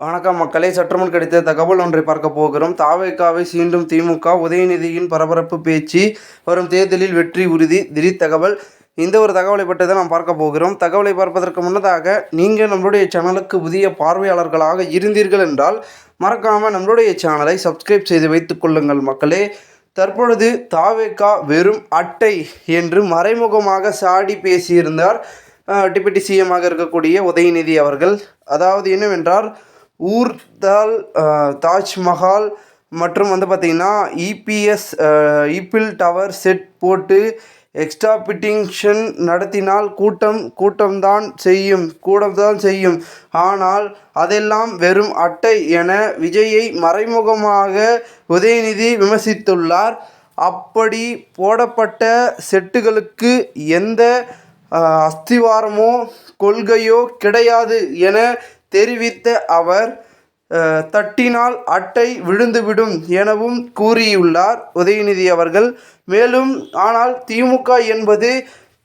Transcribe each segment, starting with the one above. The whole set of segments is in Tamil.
வணக்கம் மக்களே, சற்றுமுன் கிடைத்த தகவல் ஒன்றை பார்க்க போகிறோம். தாவேகாவை சீண்டும் திமுக, உதயநிதியின் பரபரப்பு பேச்சு, வரும் தேர்தலில் வெற்றி உறுதி, திடீர் தகவல். இந்த ஒரு தகவலை பற்றி தான் நாம் பார்க்க போகிறோம். தகவலை பார்ப்பதற்கு முன்னதாக நீங்கள் நம்மளுடைய சேனலுக்கு புதிய பார்வையாளர்களாக இருந்தீர்கள் என்றால் மறக்காமல் நம்மளுடைய சேனலை சப்ஸ்கிரைப் செய்து வைத்துக் கொள்ளுங்கள் மக்களே. தற்பொழுது தாவேகா வெறும் அட்டை என்று மறைமுகமாக சாடி பேசியிருந்தார் டிப்யூட்டி சிஎம்மாக இருக்கக்கூடிய உதயநிதி அவர்கள். அதாவது என்னவென்றால், ஊர்தால், தாஜ்மஹால் மற்றும் பார்த்திங்கன்னா இபிஎஸ் ஈப்பிள் டவர் செட் போட்டு எக்ஸ்ட்ரா பிட்டிங்ஷன் நடத்தினால் கூட்டம் தான் செய்யும். ஆனால் அதெல்லாம் வெறும் அட்டை என விஜயை மறைமுகமாக உதயநிதி விமர்சித்துள்ளார். அப்படி போடப்பட்ட செட்டுகளுக்கு எந்த அஸ்திவாரமோ கொள்கையோ கிடையாது என தெரிவித்த அவர், தட்டினால் அட்டை விழுந்துவிடும் எனவும் கூறியுள்ளார் உதயநிதி அவர்கள். மேலும், ஆனால் திமுக என்பது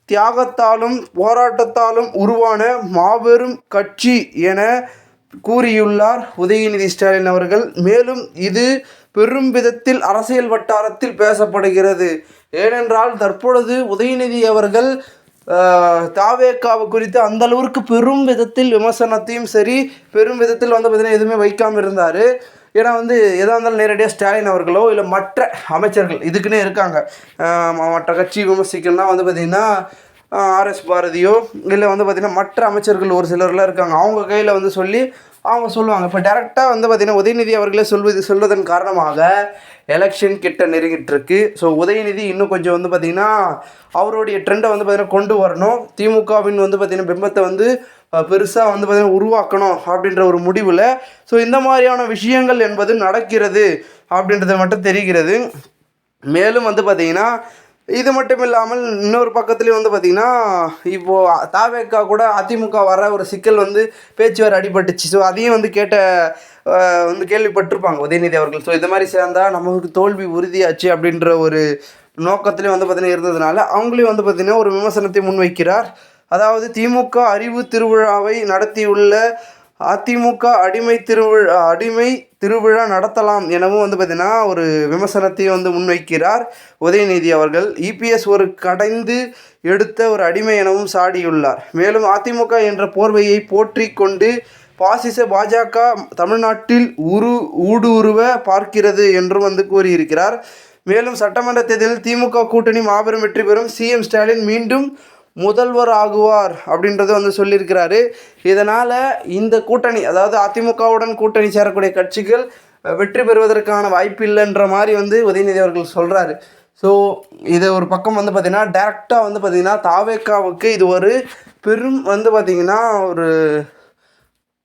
தியாகத்தாலும் போராட்டத்தாலும் உருவான மாபெரும் கட்சி என கூறியுள்ளார் உதயநிதி ஸ்டாலின் அவர்கள். மேலும் இது பெரும் விதத்தில் அரசியல் வட்டாரத்தில் பேசப்படுகிறது. ஏனென்றால் தற்பொழுது உதயநிதி அவர்கள் தாவேகாவை குறித்து அந்த அளவிற்கு பெரும் விதத்தில் விமர்சனத்தையும் சரி, பெரும் விதத்தில் பார்த்திங்கன்னா எதுவுமே வைக்காமல் இருந்தார். ஏன்னா எதாக இருந்தாலும் நேரடியாக ஸ்டாலின் அவர்களோ இல்லை மற்ற அமைச்சர்கள் இதுக்குன்னே இருக்காங்க. மற்ற கட்சி விமர்சிக்கணும்னா பார்த்திங்கன்னா ஆர்எஸ் பாரதியோ இல்லை பார்த்திங்கன்னா மற்ற அமைச்சர்கள் ஒரு சிலர்லாம் இருக்காங்க. அவங்க கையில் சொல்லி அவங்க சொல்லுவாங்க. இப்போ டேரெக்டாக பார்த்திங்கன்னா உதயநிதி அவர்களே சொல்வதன் காரணமாக எலெக்ஷன் கிட்ட நெருங்கிட்டுருக்கு. ஸோ உதயநிதி இன்னும் கொஞ்சம் பார்த்திங்கன்னா அவருடைய ட்ரெண்டை பார்த்திங்கன்னா கொண்டு வரணும். திமுகவின் பார்த்திங்கன்னா பிம்பத்தை பெருசாக பார்த்திங்கன்னா உருவாக்கணும் அப்படின்ற ஒரு முடிவில் ஸோ இந்த மாதிரியான விஷயங்கள் என்பது நடக்கிறது அப்படின்றது மட்டும் தெரிகிறது. மேலும் பார்த்திங்கன்னா இது மட்டும் இல்லாமல் இன்னொரு பக்கத்துலேயும் பார்த்திங்கன்னா இப்போது தாவேகா கூட அதிமுக வர ஒரு சிக்கல் பேச்சு வேறு அடிபட்டுச்சு. ஸோ அதையும் கேள்விப்பட்டிருப்பாங்க உதயநிதி அவர்கள். ஸோ இந்த மாதிரி சேர்ந்தால் நமக்கு தோல்வி உறுதியாச்சு அப்படின்ற ஒரு நோக்கத்துலேயும் பார்த்திங்கன்னா இருந்ததுனால அவங்களையும் பார்த்திங்கன்னா ஒரு விமர்சனத்தை முன்வைக்கிறார். அதாவது திமுக அறிவு திருவிழாவை நடத்தியுள்ள அதிமுக அடிமை திருவிழா நடத்தலாம் எனவும் பார்த்திங்கன்னா ஒரு விமர்சனத்தையும் முன்வைக்கிறார் உதயநிதி அவர்கள். இபிஎஸ் ஒரு கடைந்து எடுத்த ஒரு அடிமை எனவும் சாடியுள்ளார். மேலும் அதிமுக என்ற போர்வையை போற்றி கொண்டு பாசிச பாஜக தமிழ்நாட்டில் ஊடுருவ பார்க்கிறது என்றும் கூறியிருக்கிறார். மேலும் சட்டமன்ற தேர்தலில் திமுக கூட்டணி மாபெரும் வெற்றி பெறும், சிஎம் ஸ்டாலின் மீண்டும் முதல்வர் ஆகுவார் அப்படின்றது சொல்லியிருக்கிறாரு. இதனால் இந்த கூட்டணி, அதாவது அதிமுகவுடன் கூட்டணி சேரக்கூடிய கட்சிகள் வெற்றி பெறுவதற்கான வாய்ப்பு இல்லைன்ற மாதிரி உதயநிதி அவர்கள் சொல்கிறாரு. ஸோ இதை ஒரு பக்கம் பார்த்திங்கன்னா டேரெக்டாக பார்த்திங்கன்னா தாவேகாவுக்கு இது ஒரு பெரும் பார்த்திங்கன்னா ஒரு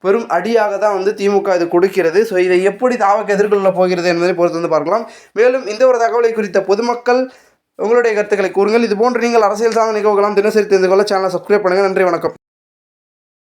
பெரும் அடியாக தான் திமுக இது கொடுக்கிறது. ஸோ இதை எப்படி தாவேகா எதிர்கொள்ள போகிறது என்பதை பொறுத்து பார்க்கலாம். மேலும் இந்த ஒரு தகவலை குறித்த பொதுமக்கள் உங்களுடைய கருத்துக்களை கூறுங்கள். இது போன்று நீங்கள் அரசியல் சார்ந்த நிகழ்வுகளாம் தினசரி தெரிந்து கொள்ள சேனலை சப்ஸ்கிரைப் பண்ணுங்கள். நன்றி, வணக்கம்.